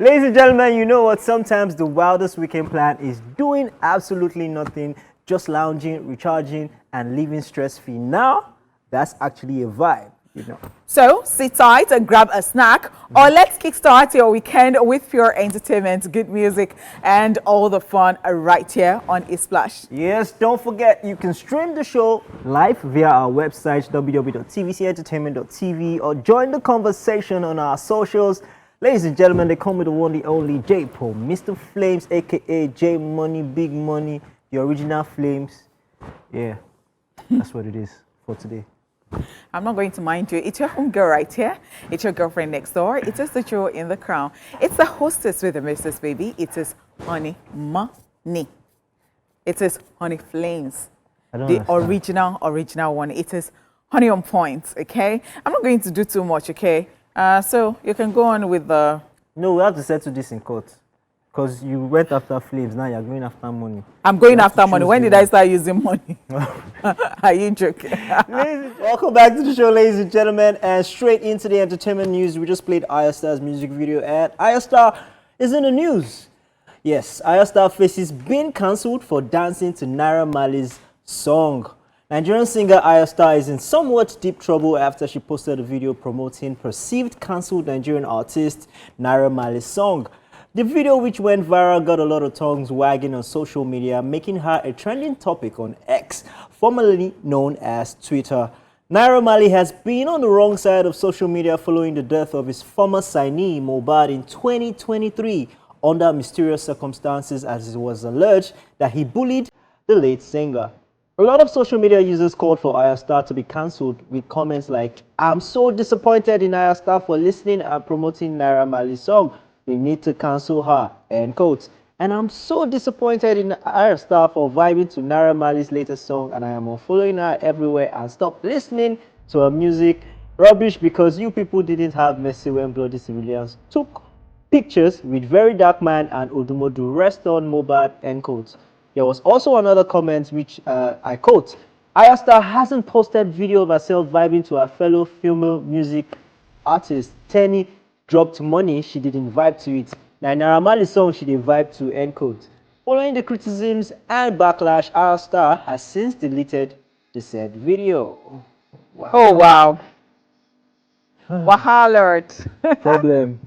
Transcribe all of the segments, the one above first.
Ladies and gentlemen, you know what? Sometimes the wildest weekend plan is doing absolutely nothing, just lounging, recharging, and living stress-free. Now, that's actually a vibe. So sit tight and grab a snack, or let's kickstart your weekend with pure entertainment, good music, and all the fun right here on ESplash. Yes, don't forget you can stream the show live via our website www.tvcentertainment.tv or join the conversation on our socials. Ladies and gentlemen, they call me the one, the only J Paul, Mr. Flames, aka J Money, Big Money, the original Flames. Yeah, that's what it is for today. I'm not going to mind you. It's your home girl right here. It's your girlfriend next door. It is the jewel in the crown. It's the hostess with the missus, baby. It is Honey Money. It is Honey Flames. The original one. It is Honey on Point, okay? I'm not going to do too much, okay? So you can go on with the... No, we have to settle this in court. Because you went after Flames, now you're going after money. I'm going after money. When did I start using money? Are you joking? Welcome back to the show, ladies and gentlemen. And straight into the entertainment news, we just played Star's music video. And Star is in the news. Yes, Star faces being cancelled for dancing to Naira Marley's song. Nigerian singer Star is in somewhat deep trouble after she posted a video promoting perceived cancelled Nigerian artist Naira Marley's song. The video, which went viral, got a lot of tongues wagging on social media, making her a trending topic on X, formerly known as Twitter. Naira Marley has been on the wrong side of social media following the death of his former signee, Mohbad, in 2023, under mysterious circumstances, as it was alleged that he bullied the late singer. A lot of social media users called for Star to be cancelled with comments like, "I'm so disappointed in Star for listening and promoting Naira Marley's song. We need to cancel her," end quote. "And I'm so disappointed in Star for vibing to Naira Marley's latest song, and I am unfollowing her everywhere and stop listening to her music. Rubbish because you people didn't have mercy when bloody civilians took pictures with Very Dark Man and Odumodu. Rest on Mohbad," end quote. There was also another comment which I quote, "Star hasn't posted video of herself vibing to her fellow female music artist Tenny dropped money, she didn't vibe to it. Naira Marley's song she did vibe to," end quote. Following the criticisms and backlash, Star has since deleted the said video. Wow. Oh wow. Wahala. Problem.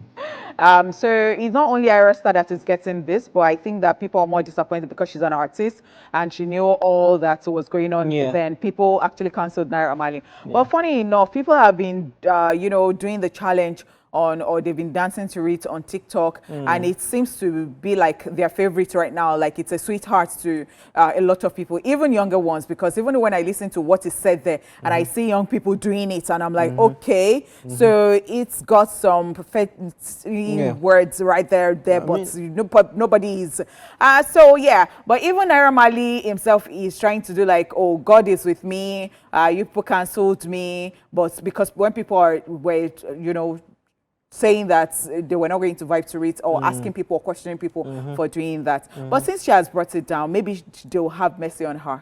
So it's not only Star that is getting this, but I think that people are more disappointed because she's an artist and she knew all that was going on. Yeah. Then people actually cancelled Naira Marley. Yeah. But funny enough, people have been, doing the challenge or they've been dancing to it on TikTok, and it seems to be like their favorite right now. Like it's a sweetheart to a lot of people, even younger ones, because even when I listen to what is said there and I see young people doing it, and I'm like, okay, so it's got some perfect words right there, but nobody is. So yeah, but even Naira Marley himself is trying to do like, oh, God is with me, you people cancelled me, but because when people were saying that they were not going to vibe to it or asking people or questioning people for doing that. But since she has brought it down, maybe they'll have mercy on her.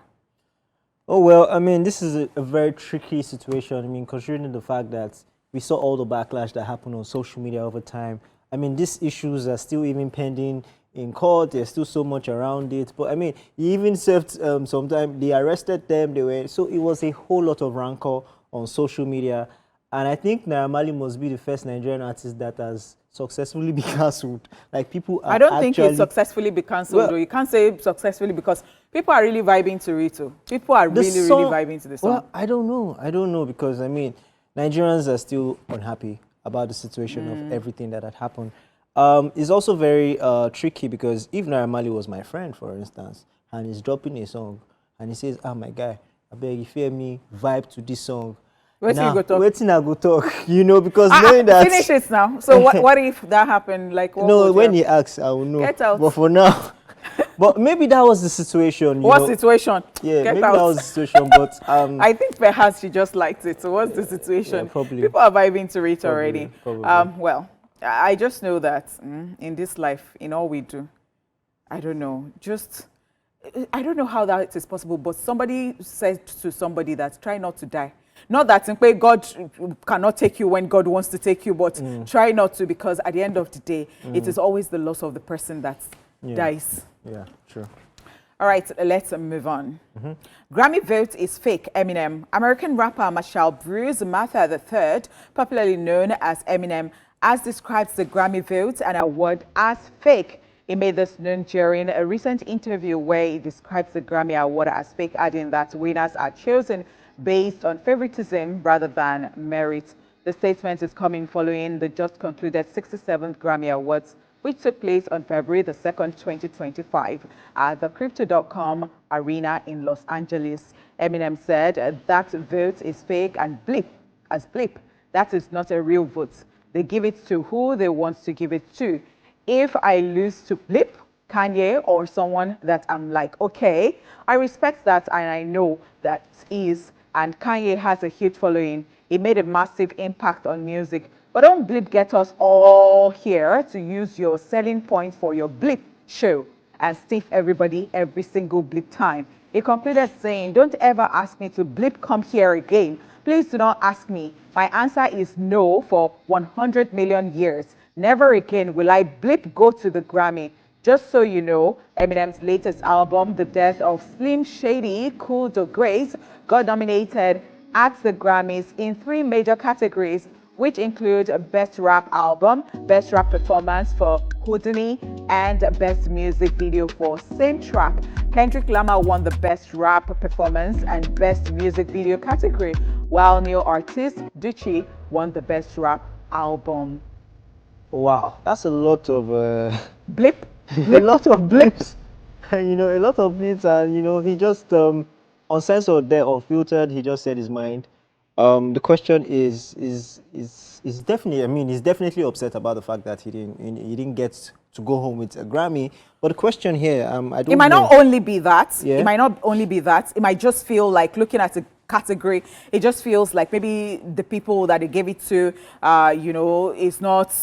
Oh, well, I mean, this is a very tricky situation. I mean, considering the fact that we saw all the backlash that happened on social media over time. I mean, these issues are still even pending in court. There's still so much around it. But I mean, he even served some time. They arrested them. So it was a whole lot of rancor on social media. And I think Naira Marley must be the first Nigerian artist that has successfully been cancelled. Like people are I don't think it's successfully be cancelled. Well, you can't say successfully because people are really vibing to it. People are really vibing to the song. Well, I don't know because I mean, Nigerians are still unhappy about the situation of everything that had happened. It's also very tricky because if Naira Marley was my friend, for instance, and he's dropping a song and he says, "Ah, my guy, I beg you, fear me, vibe to this song." Waiting I go talk, because knowing that... Finish it now. So what if that happened? Like, no, when he asks, I will know. Get out. But for now... But maybe that was the situation. What situation? Yeah, Get maybe out. that was the situation, but... I think perhaps she just liked it. So what's the situation? Yeah, probably. People are vibing to it already. Probably. Well, I just know that in this life, in all we do, I don't know. I don't know how that is possible, but somebody said to somebody that try not to die. Not that in way God cannot take you when God wants to take you, but try not to, because at the end of the day, it is always the loss of the person that dies. Yeah, true. All right, let's move on. Grammy vote is fake, Eminem. American rapper Marshall Bruce Martha III, popularly known as Eminem, has described the Grammy vote and award as fake. He made this known during a recent interview where he describes the Grammy award as fake, adding that winners are chosen based on favoritism rather than merit. The statement is coming following the just concluded 67th Grammy Awards, which took place on February the 2nd, 2025 at the Crypto.com Arena in Los Angeles. Eminem said that vote is fake and bleep. That is not a real vote. They give it to who they want to give it to. If I lose to Blip, Kanye, or someone that I'm like, okay, I respect that and I know that is, and Kanye has a huge following. He made a massive impact on music. But don't Blip get us all here to use your selling point for your Blip show and stiff everybody every single Blip time. He concluded saying, don't ever ask me to Blip come here again. Please do not ask me. My answer is no for 100 million years. Never again will I Blip go to the Grammy. Just so you know, Eminem's latest album, The Death of Slim Shady, Cool to Grace, got nominated at the Grammys in 3 major categories, which include Best Rap Album, Best Rap Performance for Houdini, and Best Music Video for Same Trap. Kendrick Lamar won the Best Rap Performance and Best Music Video category, while new artist Ducci won the Best Rap Album. Wow, that's a lot of Blip. a lot of blips. And a lot of blips, and he just uncensored there, unfiltered. He just said his mind. The question is definitely. I mean, he's definitely upset about the fact that he didn't get to go home with a Grammy. But the question here, I don't know. It might not only be that. Yeah. It might not only be that. It might just feel like, looking at a category, it just feels like maybe the people that they gave it to, is not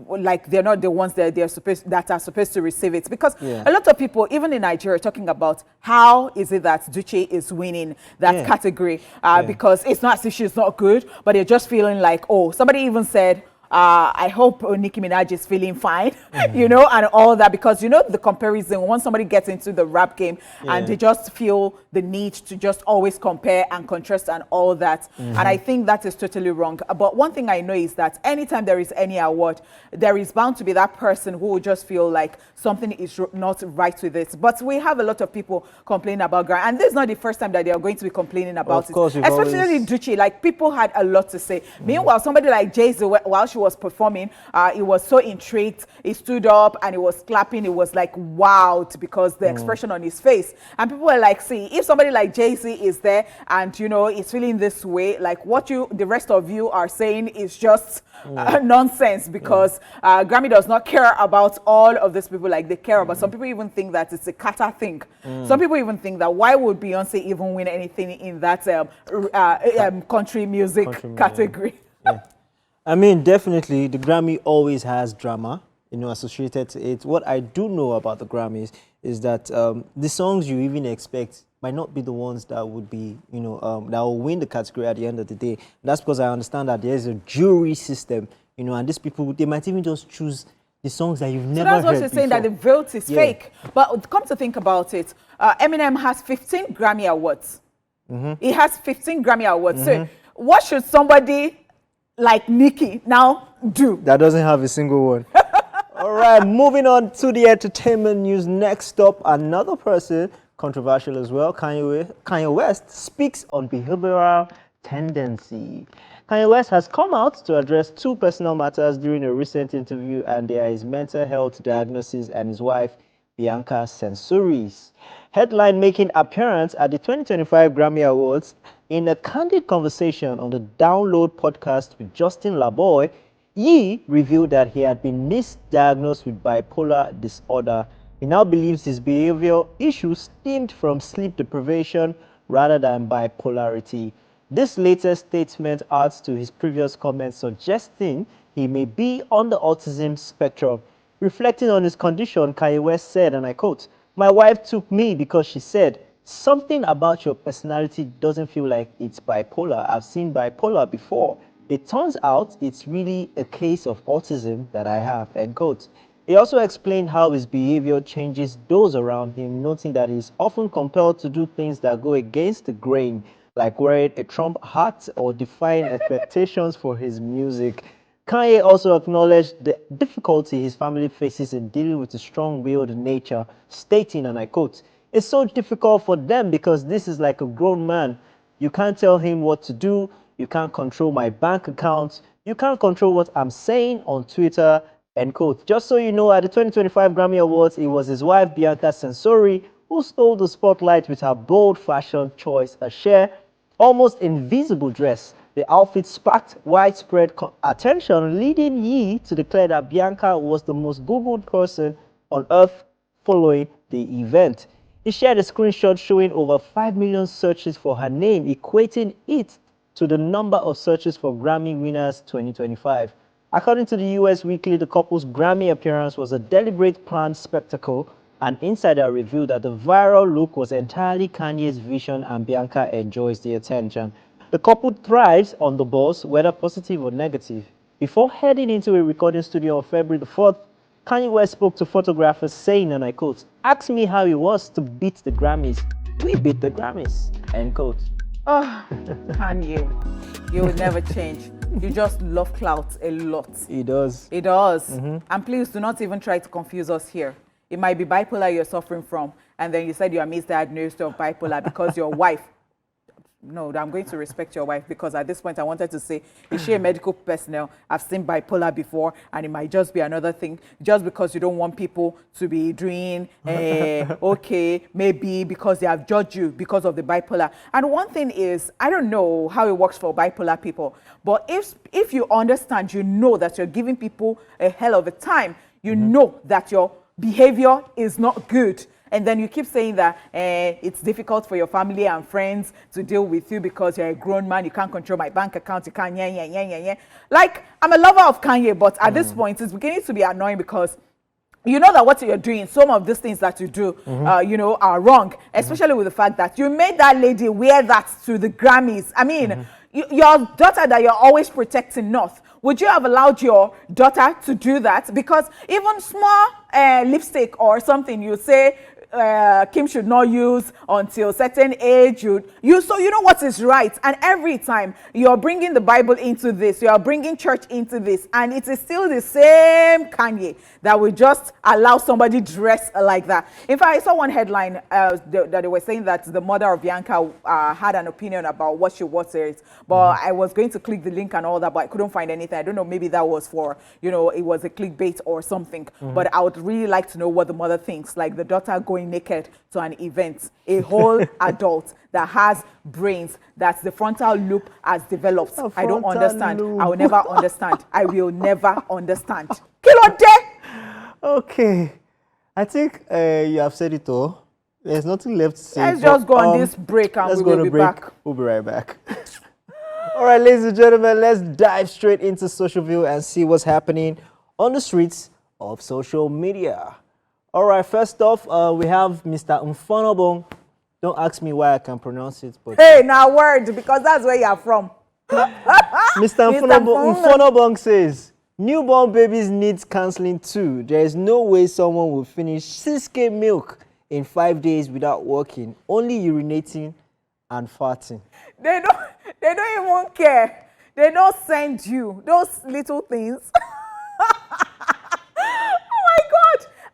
like they're not the ones that are supposed to receive it. Because a lot of people, even in Nigeria, are talking about how is it that Duce is winning that category, because it's not as if she's not good, but they're just feeling like, oh, somebody even said, I hope Nicki Minaj is feeling fine, and all that, because, the comparison, once somebody gets into the rap game and they just feel the need to just always compare and contrast and all that. And I think that is totally wrong. But one thing I know is that anytime there is any award, there is bound to be that person who will just feel like something is not right with it. But we have a lot of people complaining about Grammy, and this is not the first time that they are going to be complaining about it. Especially Ducci, like, people had a lot to say. Meanwhile, somebody like Jay-Z, while she was performing, he was so intrigued. He stood up and he was clapping. It was like wowed because the expression on his face. And people were like, see, if somebody like Jay-Z is there and is feeling this way, like what the rest of you are saying is just nonsense, because Grammy does not care about all of these people like they care about. Some people even think that it's a Carter thing. Some people even think that why would Beyonce even win anything in that country music category? I mean, definitely, the Grammy always has drama, associated to it. What I do know about the Grammys is that the songs you even expect might not be the ones that would be, that will win the category at the end of the day. That's because I understand that there's a jury system, and these people, they might even just choose the songs that you've never heard. So that's what you're saying, that the vote is fake. But come to think about it, Eminem has 15 Grammy Awards. He has 15 Grammy Awards. So what should somebody like Nicki now do? That doesn't have a single one. All right, moving on to the entertainment news. Next up, another person, controversial as well, Kanye West speaks on behavioral tendency. Kanye West has come out to address 2 personal matters during a recent interview, and they are his mental health diagnosis and his wife, Bianca Censori's headline making appearance at the 2025 Grammy Awards. In a candid conversation on the Download podcast with Justin LaBoy, Ye revealed that he had been misdiagnosed with bipolar disorder. He now believes his behavioral issues stemmed from sleep deprivation rather than bipolarity. This latest statement adds to his previous comments suggesting he may be on the autism spectrum. Reflecting on his condition, Kanye West said, and I quote, "My wife took me because she said, Something about your personality doesn't feel like it's bipolar. I've seen bipolar before. It turns out it's really a case of autism that I have, end quote. He also explained how his behavior changes those around him, noting that he's often compelled to do things that go against the grain, like wearing a Trump hat or defying expectations for his music. Kanye also acknowledged the difficulty his family faces in dealing with a strong-willed nature, stating, and I quote, "It's so difficult for them because this is like a grown man. You can't tell him what to do. You can't control my bank account. You can't control what I'm saying on Twitter," end quote. Just so you know, at the 2025 Grammy Awards, it was his wife, Bianca Censori, who stole the spotlight with her bold fashion choice, a sheer, almost invisible dress. The outfit sparked widespread attention, leading Ye to declare that Bianca was the most Googled person on earth following the event. He shared a screenshot showing over 5 million searches for her name, equating it to the number of searches for Grammy winners 2025. According to the US Weekly, the couple's Grammy appearance was a deliberate planned spectacle. An insider revealed that the viral look was entirely Kanye's vision and Bianca enjoys the attention. The couple thrives on the buzz, whether positive or negative. Before heading into a recording studio on February the 4th, Kanye West spoke to photographers saying, and I quote, "Ask me how it was to beat the Grammys. We beat the Grammys," end quote. Oh, Kanye, you will never change. You just love clout a lot. He does. It does. And please do not even try to confuse us here. It might be bipolar you're suffering from, and then you said you are misdiagnosed of bipolar because your wife. No, I'm going to respect your wife, because at this point I wanted to say, is she a medical personnel? I've seen bipolar before, and it might just be another thing. Just because you don't want people to be doing, okay, maybe because they have judged you because of the bipolar. And one thing is, I don't know how it works for bipolar people, but if you understand, you know that you're giving people a hell of a time, you know that your behavior is not good. And then you keep saying that it's difficult for your family and friends to deal with you because you're a grown man, you can't control my bank account, you can't, yeah. Like, I'm a lover of Kanye, but at this point, it's beginning to be annoying because you know that what you're doing, some of these things that you do, you know, are wrong, especially with the fact that you made that lady wear that to the Grammys. I mean, your daughter that you're always protecting North, would you have allowed your daughter to do that? Because even small lipstick or something, you say, Kim should not use until certain age. So you know what is right, and every time you're bringing the Bible into this, you are bringing church into this, and it is still the same Kanye that will just allow somebody dress like that. In fact, I saw one headline that they were saying that the mother of Bianca had an opinion about what she was saying, but I was going to click the link and all that, but I couldn't find anything. I don't know, maybe that was for, you know, it was a clickbait or something, but I would really like to know what the mother thinks, like the daughter going naked to an event, a whole adult that has brains, that the frontal loop has developed. I don't understand. Loop. I will never understand. I will never understand. Kilo de! Okay, I think you have said it all. There's nothing left to say. Let's just go on this break and we will be back. We'll be right back. All right, ladies and gentlemen, let's dive straight into Social View and see what's happening on the streets of social media. All right, first off, we have Mr. Mfonobong. Don't ask me why I can pronounce it, but hey, now word, because that's where you're from. Mr. Mfonobong says, newborn babies need counseling too. There is no way someone will finish 6K milk in 5 days without working, only urinating and farting. They don't even care. They don't send you those little things.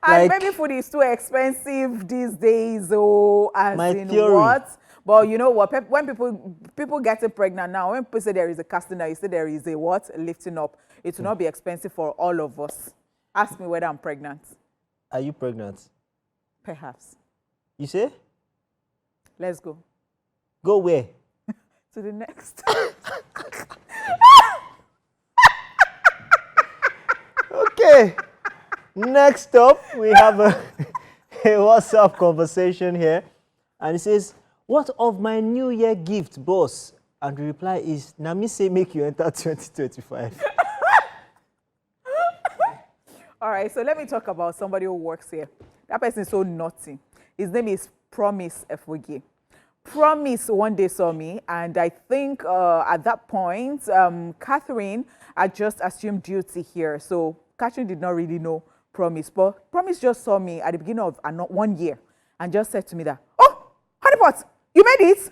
And like, maybe food is too expensive these days, as in theory. What? But you know what? When people getting pregnant now, when people say there is a casting out, you say there is a what? A lifting up. It will not be expensive for all of us. Ask me whether I'm pregnant. Are you pregnant? Perhaps. You say? Let's go. Go where? To the next. Okay. Next up, we have a WhatsApp conversation here. And it says, what of my New Year gift, boss? And the reply is, Nami say make you enter 2025. All right, so let me talk about somebody who works here. That person is so naughty. His name is Promise Efugi. Promise one day saw me, and I think at that point, Catherine had just assumed duty here. So Catherine did not really know Promise, but Promise just saw me at the beginning of 1 year and just said to me that, "Oh, Honeypot, you made it?"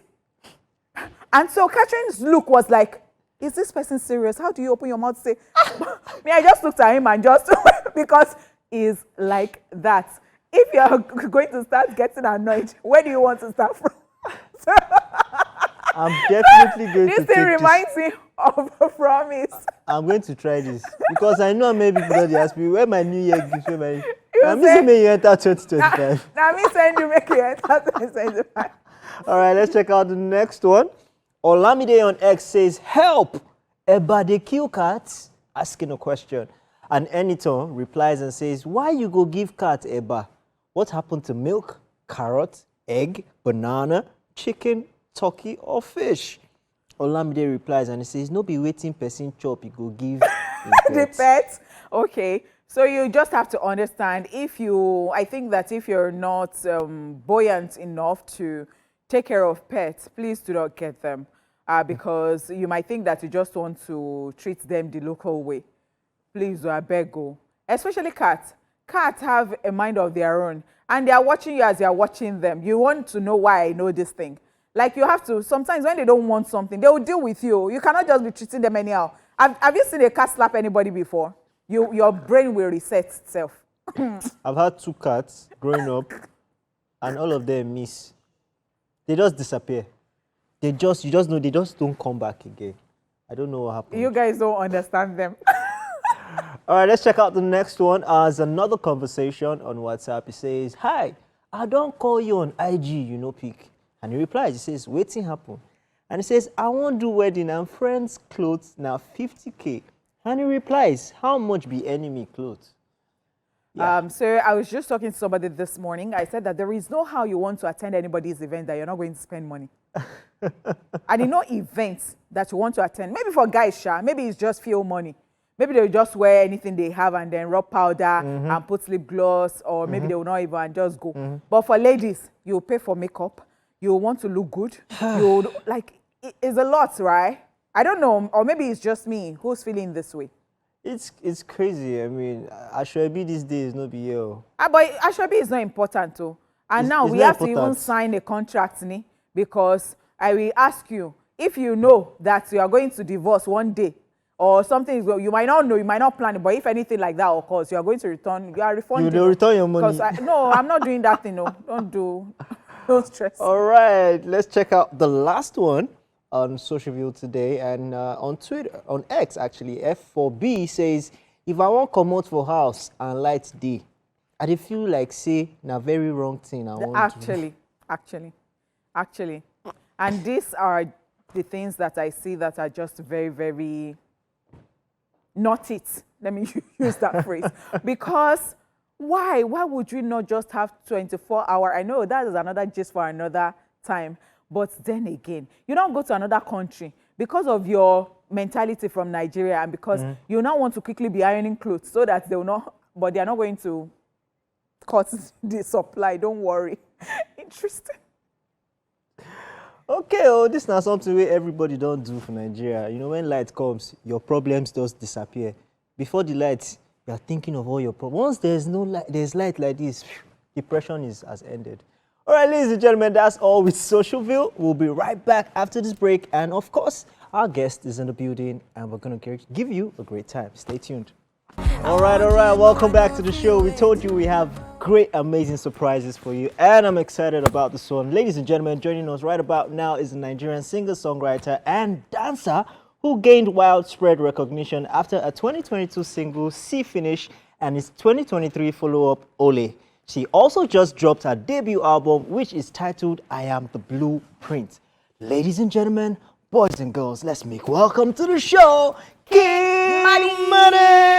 And so Catherine's look was like, "Is this person serious? How do you open your mouth to say?" Me, I just looked at him and just, because he's like that. If you're going to start getting annoyed, where do you want to start from? I'm definitely going to This take thing reminds me of a promise. I'm going to try this because I know maybe people they ask me where my New Year gift, where my. I'm say- missing me. You enter 2025. Now me send you make you enter 2025. All right, let's check out the next one. Olamide on X says, "Help! Eba they kill cats?" Asking a question. And Eniton replies and says, "Why you go give cat Eba? What happened to milk, carrot, egg, banana, chicken, turkey, or fish?" Olamide replies and he says, "No be waiting person chop, you go give The pet. Okay. So you just have to understand I think that if you're not buoyant enough to take care of pets, please do not get them because you might think that you just want to treat them the local way. Please, I beg go. Especially cats. Cats have a mind of their own and they are watching you as you are watching them. You want to know why I know this thing. Like you have to, sometimes when they don't want something, they will deal with you. You cannot just be treating them anyhow. Have you seen a cat slap anybody before? Your brain will reset itself. I've had 2 cats growing up and all of them miss. They just disappear. You just know they just don't come back again. I don't know what happened. You guys don't understand them. All right, let's check out the next one. As another conversation on WhatsApp, it says, "Hi, I don't call you on IG, you know, pick." And he replies, he says, "Waiting happen." And he says, "I won't do wedding and friends' clothes now 50K. And he replies, "How much be enemy clothes?" Yeah. So I was just talking to somebody this morning. I said that there is no how you want to attend anybody's event that you're not going to spend money. And in no events that you want to attend, maybe for guys, maybe it's just fuel money. Maybe they'll just wear anything they have and then rub powder and put lip gloss, or maybe they will not even and just go. But for ladies, you'll pay for makeup. You'll want to look good. You'll it's a lot, right? I don't know, or maybe it's just me who's feeling this way. It's crazy. I mean, Ashwebi these days no be here. But Ashwebi is not important too. And now it's we not have to even important. sign a contract, because I will ask you, if you know that you are going to divorce one day, or something, you might not know, you might not plan it, but if anything like that occurs, you are going to return, you are refunding. You will return your money. No, I'm not doing that thing, no. Don't stress. All right, let's check out the last one on Social View today, and on Twitter, on X actually, F4B says, "If I want come out for house and light day, I dey feel like say na very wrong thing I want to." Actually. And these are the things that I see that are just very, very not it. Let me use that phrase. Because why would you not just have 24-hour? I know that is another gist for another time. But then again, you don't go to another country because of your mentality from Nigeria and because you now want to quickly be ironing clothes so that they will not, but they are not going to cut the supply. Don't worry. Interesting. Okay, oh, this is not something where everybody don't do for Nigeria. You know, when light comes, your problems just disappear. Before the light, you are thinking of all your problems. Once there's no light, there's light like this, depression has ended. All right, ladies and gentlemen, that's all with Social View. We'll be right back after this break. And of course, our guest is in the building and we're going to give you a great time. Stay tuned. All right. Welcome back to the show. We told you we have great, amazing surprises for you. And I'm excited about this one. Ladies and gentlemen, joining us right about now is a Nigerian singer, songwriter, and dancer who gained widespread recognition after a 2022 single, See Finish, and his 2023 follow-up, Ole. She also just dropped her debut album, which is titled I Am the Blueprint. Ladies and gentlemen, boys and girls, let's make welcome to the show, King Money!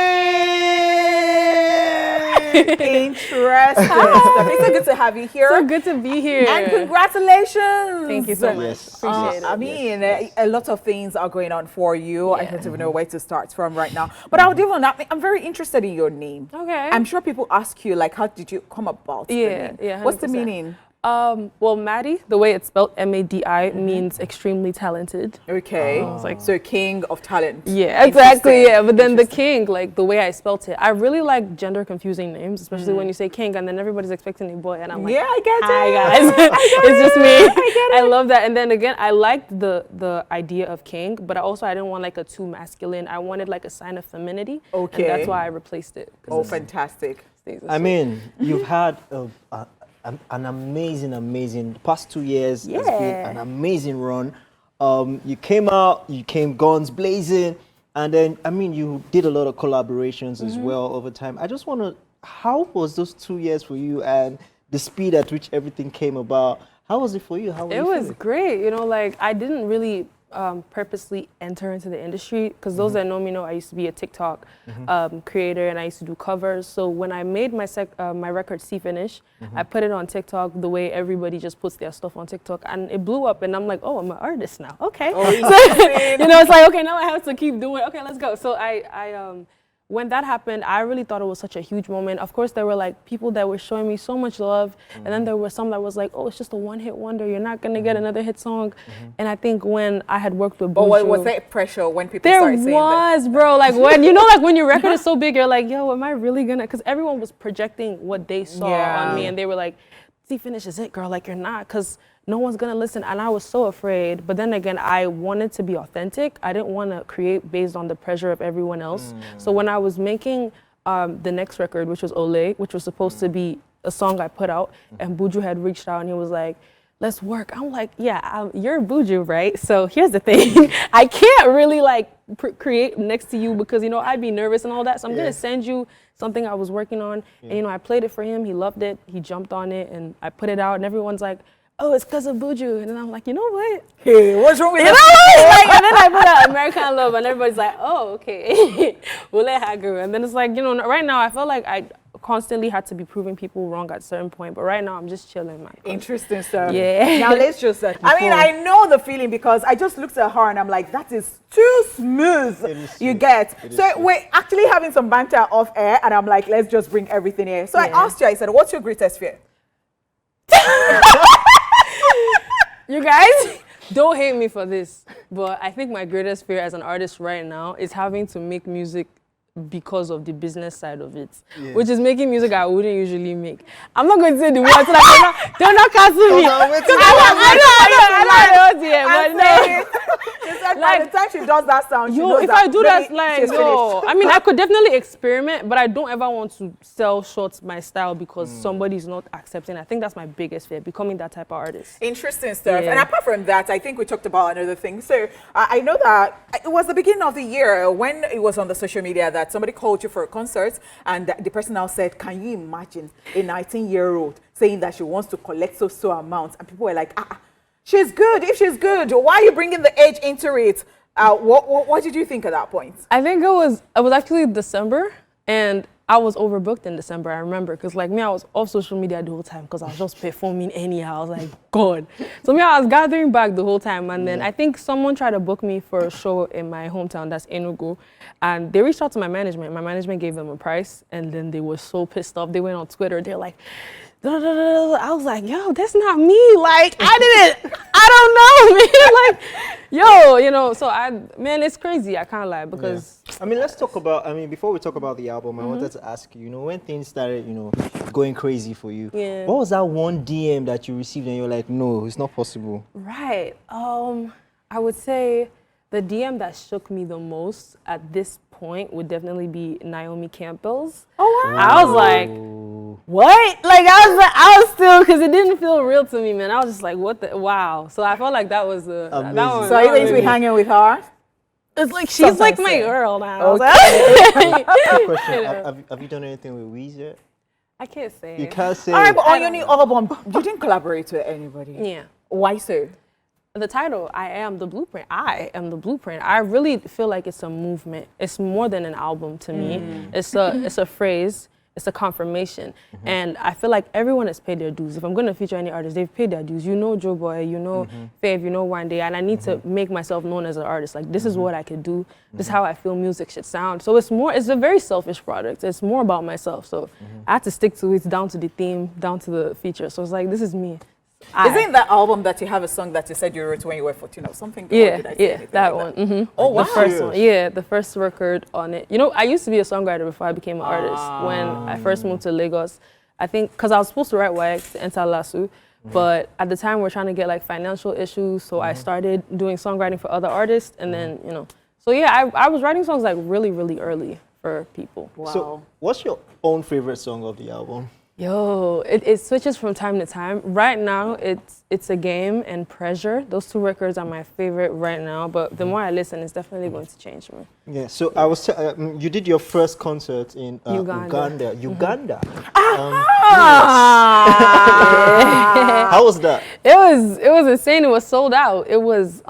Interesting. It's so good to have you here. So good to be here. And congratulations. Thank you so much. Yes. Appreciate it. I mean, a lot of things are going on for you. I don't even know where to start from right now. But I'm very interested in your name. Okay. I'm sure people ask you, like, how did you come about the name? Yeah, What's the 100%. meaning? Well, Maddie, the way it's spelled, M-A-D-I, means extremely talented. Okay. It's like so king of talent. Yeah, exactly. Yeah, but then the king, like the way I spelt it, I really like gender confusing names, especially when you say king, and then everybody's expecting a boy, and I'm like, yeah, I get hi it. guys, it's just me. I get it. I love that. And then again, I liked the idea of king, but I didn't want like a too masculine. I wanted like a sign of femininity. Okay. And that's why I replaced it. Oh, fantastic. I mean, you've had an amazing past 2 years. Yeah. It's been an amazing run. You came out, you came guns blazing, and then I mean you did a lot of collaborations as well over time. I just want to, how was those 2 years for you and the speed at which everything came about? How was it for you? How were It you was feeling? great. You know, like I didn't really purposely enter into the industry because those that know me know I used to be a TikTok creator and I used to do covers. So when I made my record C Finish, I put it on TikTok the way everybody just puts their stuff on TikTok, and it blew up. And I'm like, oh, I'm an artist now. Okay, Oh, so, you know, it's like okay, now I have to keep doing. Okay, let's go. So I when that happened, I really thought it was such a huge moment. Of course, there were like people that were showing me so much love, and then there were some that was like, "Oh, it's just a one-hit wonder. You're not gonna get another hit song." And I think when I had worked with But Buju, was that pressure when people there started saying that? was, bro. Like when you know, like when your record is so big, you're like, "Yo, am I really gonna?" Because everyone was projecting what they saw on me, and they were like, "See, Finish is it, girl. Like you're not, because no one's gonna listen." And I was so afraid. But then again, I wanted to be authentic. I didn't want to create based on the pressure of everyone else. So when I was making the next record, which was Ole, which was supposed to be a song I put out, and Buju had reached out and he was like, let's work. I'm like, yeah, you're Buju, right? So here's the thing. I can't really like create next to you because, you know, I'd be nervous and all that. So I'm going to send you something I was working on. And, you know, I played it for him. He loved it. He jumped on it and I put it out and everyone's like, oh, it's because of Buju. And then I'm like, you know what? Hey, what's wrong with You know that? what? Like, and then I put out American Love and everybody's like, oh, okay. We'll let her go. And then it's like, you know, right now I felt like I constantly had to be proving people wrong at a certain point. But right now I'm just chilling, man. Interesting stuff. Yeah. Now let's just, I mean, I know the feeling because I just looked at her and I'm like, that is too smooth. You get. So we're actually having some banter off air and I'm like, let's just bring everything here. So I asked you, I said, what's your greatest fear? You guys, don't hate me for this, but I think my greatest fear as an artist right now is having to make music because of the business side of it, which is making music I wouldn't usually make. I'm not going to say the words, so like, don't not cancel me. I know, By the time she does that sound, she yo, knows if that I do maybe that, like, she's yo, finished. I mean, I could definitely experiment, but I don't ever want to sell short my style because somebody's not accepting. I think that's my biggest fear, becoming that type of artist. Interesting stuff. Yeah. And apart from that, I think we talked about another thing. So I know that it was the beginning of the year when it was on the social media that somebody called you for a concert and the person now said, can you imagine a 19-year-old saying that she wants to collect so amounts? And people were like, she's good. If she's good, why are you bringing the age into it? What did you think at that point? I think it was actually December, and I was overbooked in December, I remember, because like me, I was off social media the whole time because I was just performing anyhow. I was like, God. So me, I was gathering back the whole time, and then I think someone tried to book me for a show in my hometown, that's Enugu, and they reached out to my management. My management gave them a price, and then they were so pissed off. They went on Twitter, they're like, I was like, yo, that's not me. Like, I don't know, man. Like, yo, you know, so man, it's crazy. I can't lie because. I mean, let's talk about, before we talk about the album, I wanted to ask you, when things started, going crazy for you, what was that one DM that you received and you're like, no, it's not possible? Right. I would say the DM that shook me the most at this point would definitely be Naomi Campbell's. Oh, wow. I was like, what? Like, I was still, because it didn't feel real to me, man. I was just like, what the, wow. So I felt like that was that one. So are you going to be hanging with her? It's like, she's like my girl now. Okay. Question, have you done anything with Weez yet? I can't say. You can't say. All right, but on your new album, you didn't collaborate with anybody. Yeah. Why so? The title, I Am the Blueprint. I am the blueprint. I really feel like it's a movement. It's more than an album to me. It's a phrase. It's a confirmation. And I feel like everyone has paid their dues. If I'm going to feature any artist, they've paid their dues. You know Joe Boy, you know Fave, you know One Day, and I need to make myself known as an artist. Like, this is what I could do. This is how I feel music should sound. So it's a very selfish product. It's more about myself. So I had to stick to it, down to the theme, down to the feature. So it's like, this is me. Isn't that album that you have a song that you said you wrote when you were 14 or something? Yeah, Did I say yeah, anything that like one. Oh, wow. The first one. Yeah, the first record on it. You know, I used to be a songwriter before I became an artist. When I first moved to Lagos, I think, because I was supposed to write WAEC to enter LASU, but at the time we're trying to get like financial issues, so I started doing songwriting for other artists, and then, you know, so yeah, I was writing songs like really, really early for people. Wow. So, what's your own favorite song of the album? Yo, it switches from time to time. Right now, it's A Game and Pressure. Those two records are my favorite right now, but the more I listen, it's definitely going to change me. Yeah, so I was you did your first concert in Uganda. Uganda. Ah! How was that? It was insane. It was sold out. It was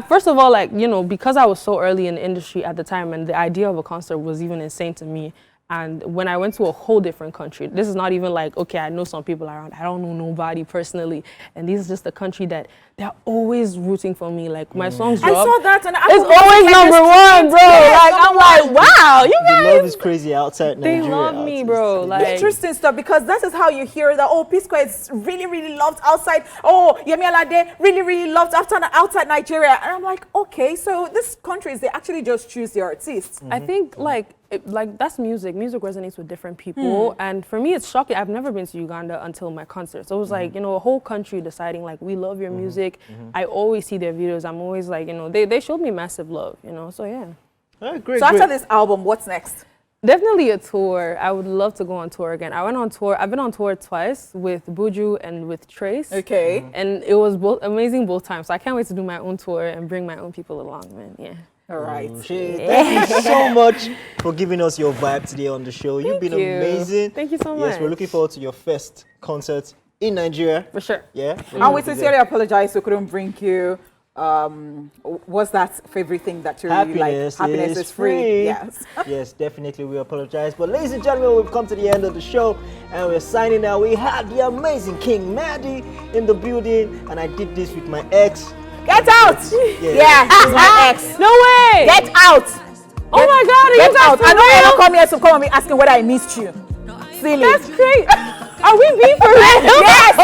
first of all, like, you know, because I was so early in the industry at the time, and the idea of a concert was even insane to me. And when I went to a whole different country, this is not even like, okay, I know some people around, I don't know nobody personally. And this is just a country that they're always rooting for me. Like, my songs drop. I saw that, and it's always number one, bro. Like, I'm like, wow, you guys. The love is crazy outside They Nigeria. love me, bro. Like, interesting stuff, because that is how you hear that, oh, P-Square is really, really loved outside. Oh, Yemi Alade really, really loved outside Nigeria. And I'm like, okay, so these countries, they actually just choose their artists. I think like that's music. Music resonates with different people, and for me, it's shocking. I've never been to Uganda until my concert, so it was like, you know, a whole country deciding like, we love your music. I always see their videos. I'm always like, you know, they showed me massive love, you know. So yeah. Great, So after this album, what's next? Definitely a tour. I would love to go on tour again. I went on tour. I've been on tour twice with Buju and with Trace. Okay. And it was both amazing both times. So I can't wait to do my own tour and bring my own people along, man. Yeah. All right. Thank you so much for giving us your vibe today on the show. You've been amazing. Thank you so much. Yes, we're looking forward to your first concert in Nigeria. For sure. Yeah. And we sincerely apologize we couldn't bring you. What's that favorite thing that you really like? Happiness is free. Yes. Yes, definitely. We apologize. But ladies and gentlemen, we've come to the end of the show and we're signing out. We had the amazing King Maddie in the building, and I did this with my ex. Get out! Yeah, he's my ex. No way! Get out! Oh my God, are Get you guys out! for I know you're real? not coming here to come on me asking whether I missed you. Silly. That's great. Are we being for real? Yes!